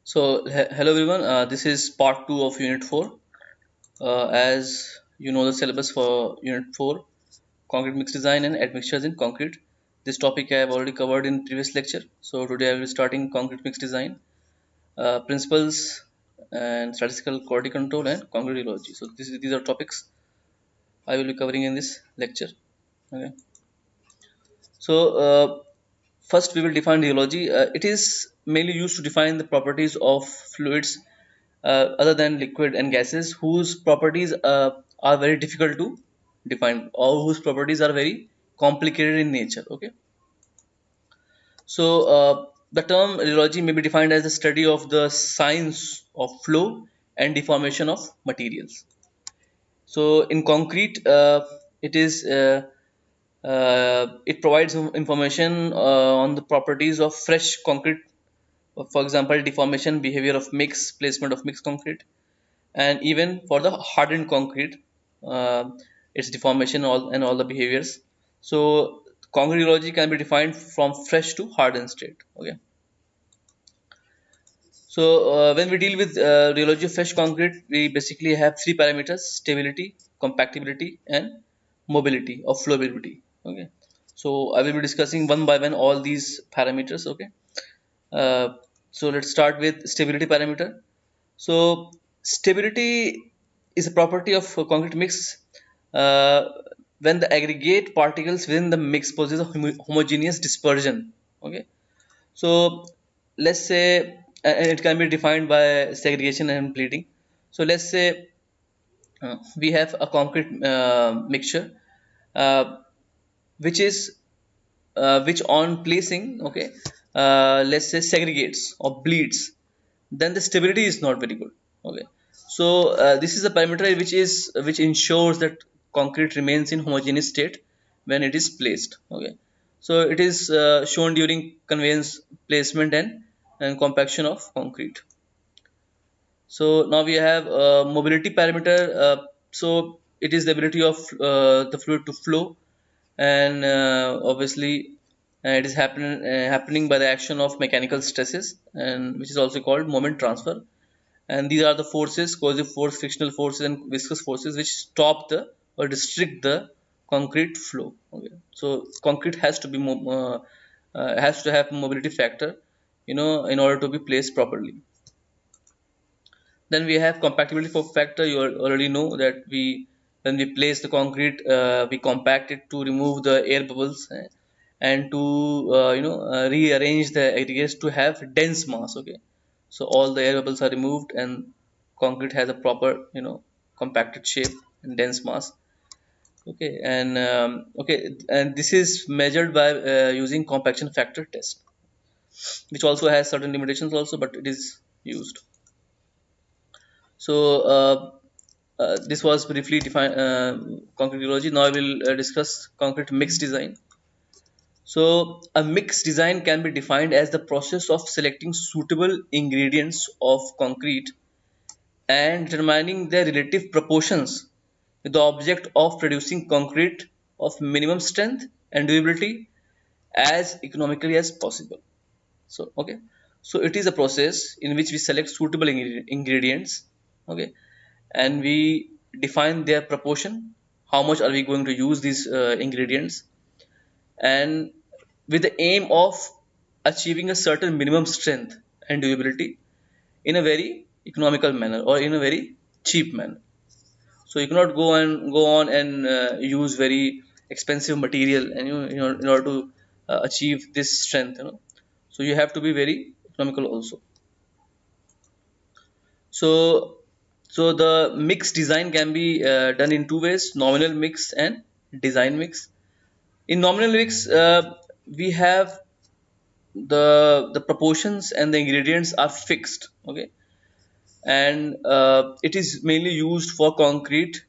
Hello everyone. This is part two of Unit 4. As you know, the syllabus for Unit 4, concrete mix design and admixtures in concrete. This topic I have already covered in previous lecture. So today I will be starting concrete mix design, principles and statistical quality control and concrete rheology. So these are topics I will be covering in this lecture. Okay. So first we will define rheology. It is mainly used to define the properties of fluids other than liquid and gases whose properties are very difficult to define or whose properties are very complicated in nature. Okay. So the term rheology may be defined as the study of the science of flow and deformation of materials. So in concrete, it provides information on the properties of fresh concrete, for example, deformation, behavior of mix, placement of mixed concrete, and even for the hardened concrete, uh, its deformation and all the behaviors. So concrete rheology can be defined from fresh to hardened state. Okay. So when we deal with rheology of fresh concrete, we basically have three parameters: stability, compactability, and mobility or flowability. Okay. So I will be discussing one by one all these parameters. Okay. Uh, so let's start with stability parameter. So stability is a property of a concrete mix uh, when the aggregate particles within the mix possess a homogeneous dispersion. Okay. So let's say, and it can be defined by segregation and bleeding. So let's say we have a concrete mixture, uh, which is which on placing, okay, let's say segregates or bleeds, then the stability is not very good. Okay. So this is a parameter which ensures that concrete remains in homogeneous state when it is placed. Okay. So it is shown during conveyance, placement, and compaction of concrete. So now we have mobility parameter. So it is the ability of the fluid to flow, and obviously it is happening by the action of mechanical stresses, and which is also called moment transfer. And these are the forces: coercive force, frictional forces, and viscous forces, which stop the or restrict the concrete flow. Okay. So concrete has to be has to have mobility factor, in order to be placed properly. Then we have compactability for factor. You already know that when we place the concrete, we compact it to remove the air bubbles, and to rearrange the aggregates to have dense mass. Okay. So all the air bubbles are removed and concrete has a proper, compacted shape and dense mass. Okay. And this is measured by using compaction factor test, which also has certain limitations also, but it is used. So this was briefly defined concrete rheology. Now I will discuss concrete mix design. So a mix design can be defined as the process of selecting suitable ingredients of concrete and determining their relative proportions with the object of producing concrete of minimum strength and durability as economically as possible. So okay. So it is a process in which we select suitable ingredients. Okay. And we define their proportion, how much are we going to use these ingredients, and with the aim of achieving a certain minimum strength and durability in a very economical manner or in a very cheap manner. So you cannot go on and use very expensive material, and in order to achieve this strength. So you have to be very economical also. So so the mix design can be done in two ways: nominal mix and design mix. In nominal mix, we have the proportions and the ingredients are fixed. Okay. And it is mainly used for concrete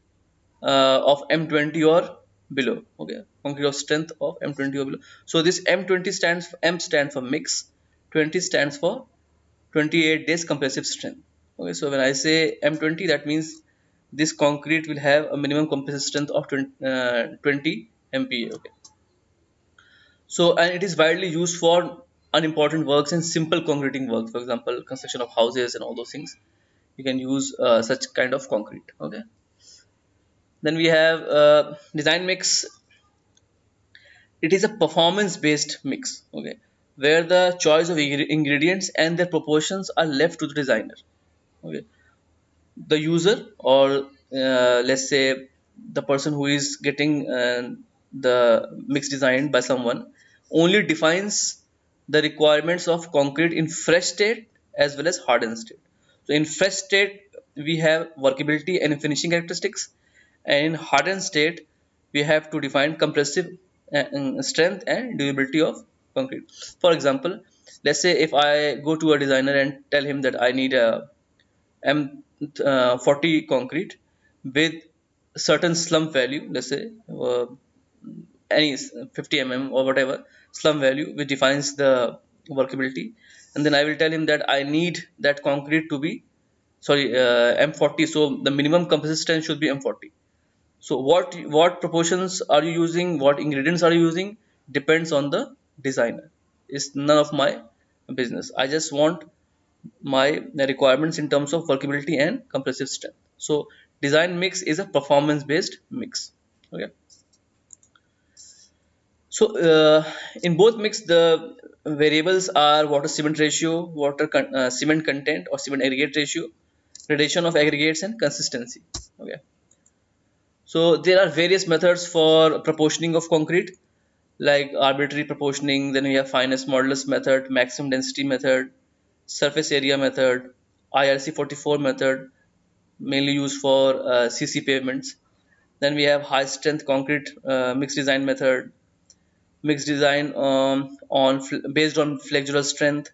of M20 or below. Okay. Concrete of strength of M20 or below. So this M20 stands for mix, 20 stands for 28 days compressive strength. Okay. So when I say M20, that means this concrete will have a minimum compressive strength of 20 MPa. Okay. So and it is widely used for unimportant works and simple concreting work, for example construction of houses and all those things, you can use such kind of concrete. Okay, then we have design mix. It is a performance based mix, okay, where the choice of ingredients and their proportions are left to the designer. Okay, the user, or let's say the person who is getting the mix designed by someone, only defines the requirements of concrete in fresh state as well as hardened state. So in fresh state we have workability and finishing characteristics, and in hardened state we have to define compressive strength and durability of concrete. For example, let's say if I go to a designer and tell him that I need a M40 concrete with certain slump value, let's say any 50 or whatever slump value which defines the workability, and then I will tell him that I need that concrete to be, sorry, M40. So the minimum compressive strength should be M40. So what proportions are you using, what ingredients are you using, depends on the designer. It's none of my business. I just want my requirements in terms of workability and compressive strength. So design mix is a performance based mix. Okay. So in both mix the variables are water cement ratio, cement content or cement aggregate ratio, gradation of aggregates, and consistency. Okay. So there are various methods for proportioning of concrete, like arbitrary proportioning. Then we have finest modulus method, maximum density method, surface area method, IRC 44 method, mainly used for CC pavements. Then we have high strength concrete mixed design method, mixed design based on flexural strength.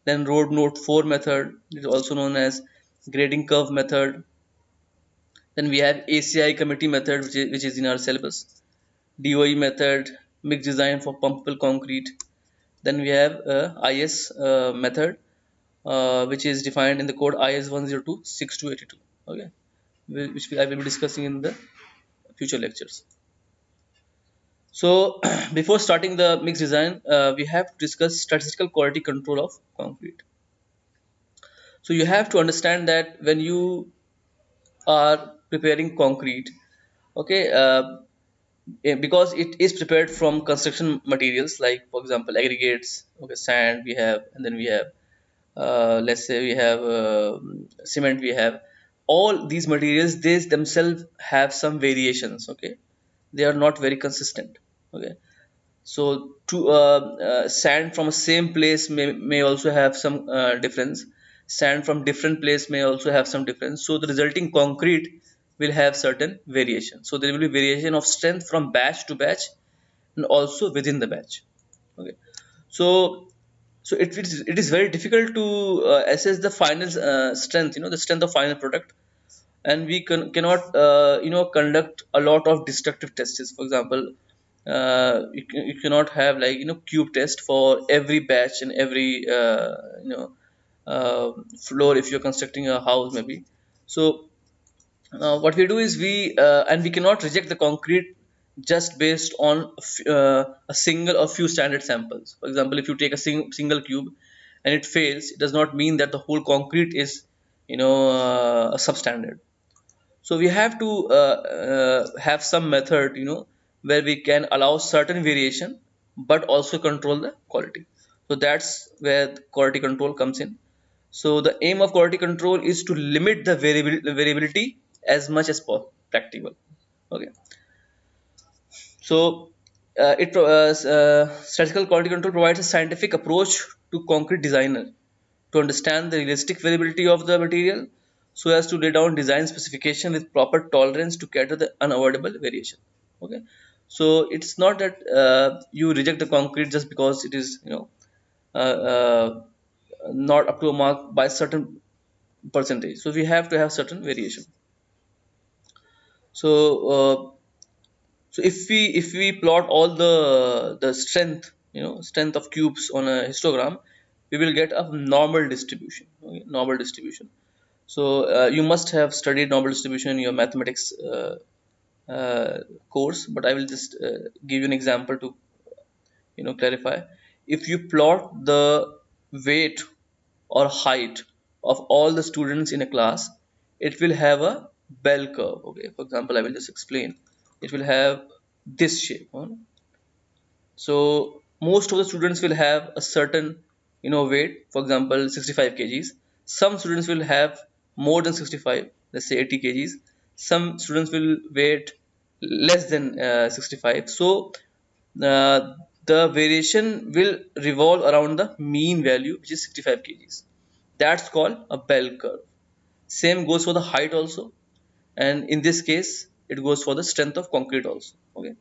Then road note 4 method, it is also known as grading curve method. Then we have ACI committee method, which is in our syllabus. DOE method, mixed design for pumpable concrete. Then we have IS method, which is defined in the code IS 1026282. Okay, which I will be discussing in the future lectures. So before starting the mix design, we have to discuss statistical quality control of concrete. So you have to understand that when you are preparing concrete, okay, because it is prepared from construction materials, like for example aggregates, okay, sand we have, and then we have let's say we have cement, we have all these materials. They themselves have some variations. Okay, they are not very consistent. Okay, so to sand from a same place may also have some difference. Sand from different place may also have some difference. So the resulting concrete will have certain variation. So there will be variation of strength from batch to batch and also within the batch. Okay, so it is very difficult to assess the final strength, the strength of final product, and we cannot conduct a lot of destructive tests. For example, you cannot have like cube test for every batch and every floor if you're constructing a house maybe. So what we do is we cannot reject the concrete just based on a single or few standard samples. For example, if you take a single cube and it fails, it does not mean that the whole concrete is substandard. So we have to have some method where we can allow certain variation but also control the quality. So that's where the quality control comes in. So the aim of quality control is to limit the variability as much as practical. Okay, so statistical quality control provides a scientific approach to concrete designer to understand the realistic variability of the material, so as to lay down design specification with proper tolerance to cater the unavoidable variation. Okay, so it's not that you reject the concrete just because it is not up to a mark by certain percentage. So we have to have certain variation. So if we plot all the strength, strength of cubes on a histogram, we will get a normal distribution. Okay? Normal distribution. So you must have studied normal distribution in your mathematics course, but I will just give you an example to clarify. if you plot the weight or height of all the students in a class, it will have a bell curve. Okay, for example, I will just explain. It will have this shape. So most of the students will have a certain weight, for example 65 kgs. Some students will have more than 65, let's say 80 kgs. Some students will weight less than 65. So uh, the variation will revolve around the mean value, which is 65 kgs. That's called a bell curve. Same goes for the height also, and in this case it goes for the strength of concrete also. Okay.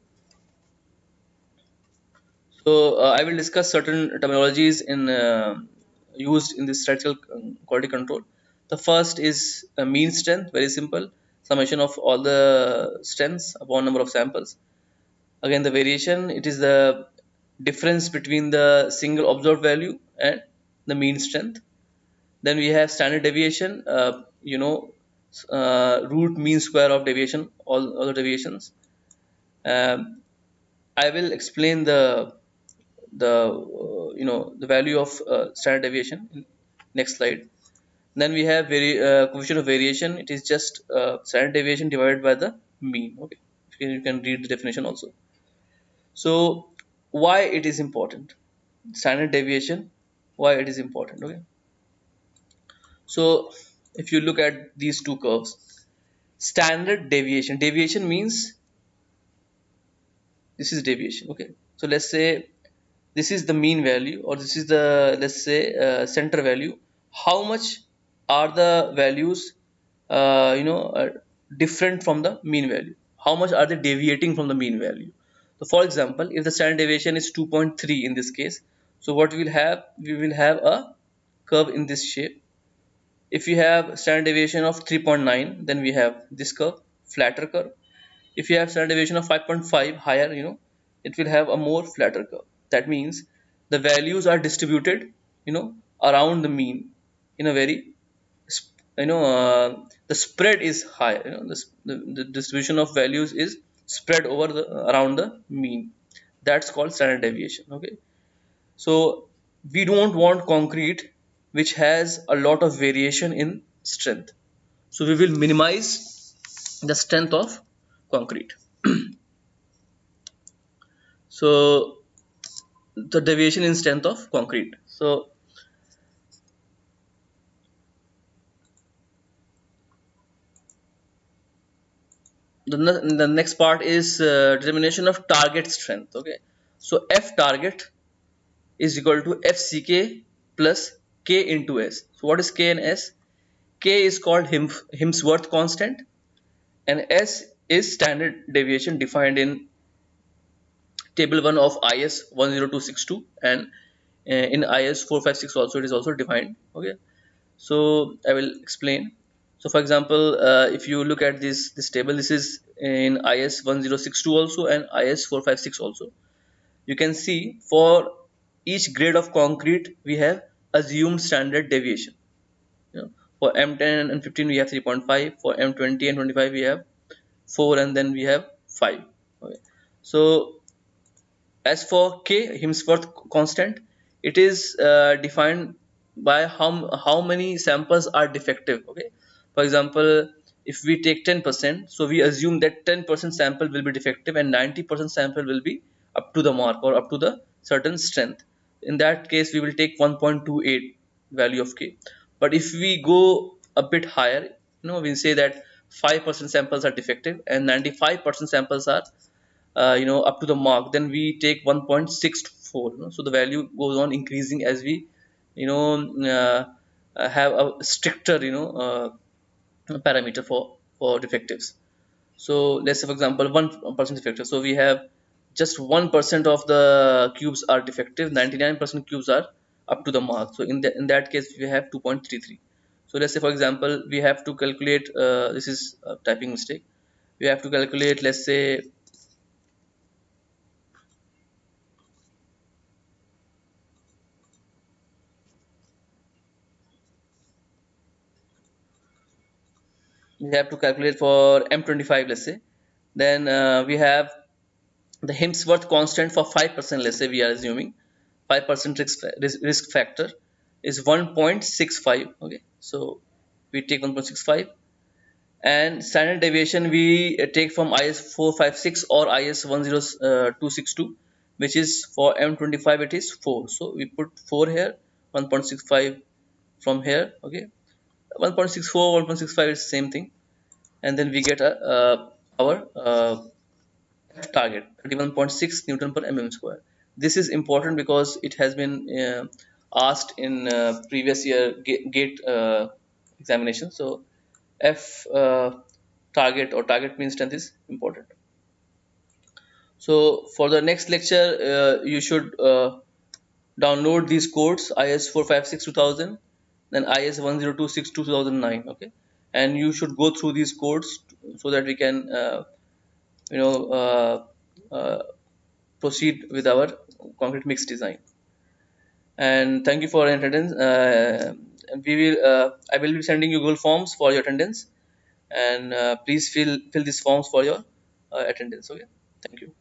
So I will discuss certain terminologies in used in this statistical quality control. The first is mean strength, very simple, summation of all the strengths upon number of samples. Again, the variation, it is the difference between the single observed value and the mean strength. Then we have standard deviation, root mean square of deviation, all the deviations. Um, I will explain the value of standard deviation in next slide. Then we have coefficient of variation. It is just standard deviation divided by the mean. Okay, you can read the definition also. So why it is important? Standard deviation. Why it is important? Okay. So if you look at these two curves, standard deviation. Deviation means this is deviation. Okay. So let's say this is the mean value, or this is the, let's say, center value. How much are the values different from the mean value? How much are they deviating from the mean value? So for example, if the standard deviation is 2.3 in this case, so what we will have a curve in this shape. If you have standard deviation of 3.9, then we have this curve, flatter curve. If you have standard deviation of 5.5 higher, it will have a more flatter curve. That means the values are distributed around the mean in a very the spread is higher. The distribution of values is spread over the around the mean. That's called standard deviation. Okay. So we don't want concrete which has a lot of variation in strength. So we will minimize the strength of concrete. So the deviation in strength of concrete. So the next part is determination of target strength. Okay. So F target is equal to FCK plus K into S. So what is K and S? K is called Himsworth constant, and S is standard deviation defined in table 1 of IS 10262, and in IS 456 also it is also defined. Okay. So I will explain. So for example, if you look at this table, this is in IS 1062 also and IS 456 also. You can see for each grade of concrete we have assumed standard deviation. For M10 and 15 we have 3.5. For M20 and 25 we have 4, and then we have 5. Okay. So as for K, Himsworth constant, it is defined by how many samples are defective. Okay. For example, if we take 10%, so we assume that 10% sample will be defective and 90% sample will be up to the mark or up to the certain strength. In that case, we will take 1.28 value of K. But if we go a bit higher, we say that 5% samples are defective and 95% samples are up to the mark, then we take 1.64. So the value goes on increasing as we you know have a stricter parameter for defectives. So let's say for example 1% defective, so we have just 1% of the cubes are defective, 99% cubes are up to the mark. So in that case we have 2.33. So let's say for example we have to calculate, this is a typing mistake, we have to calculate, let's say we have to calculate for M25, let's say. Then we have the Himsworth constant for 5%, let's say we are assuming. 5% risk factor is 1.65. Okay, so we take 1.65, and standard deviation we take from IS 456 or IS 10262, which is for M25 it is 4. So we put 4 here, 1.65 from here. Okay, 1.64, 1.65 is same thing, and then we get our target 31.6 Newton per mm square. This is important because it has been asked in previous year gate examination. So F target or target mean strength is important. So for the next lecture, you should download these codes: IS 456 2000, then IS 1026 2009. Okay, and you should go through these codes so that we can you know uh, proceed with our concrete mix design. And thank you for your attendance. I will be sending you Google Forms for your attendance, and please fill these forms for your attendance. Okay, thank you.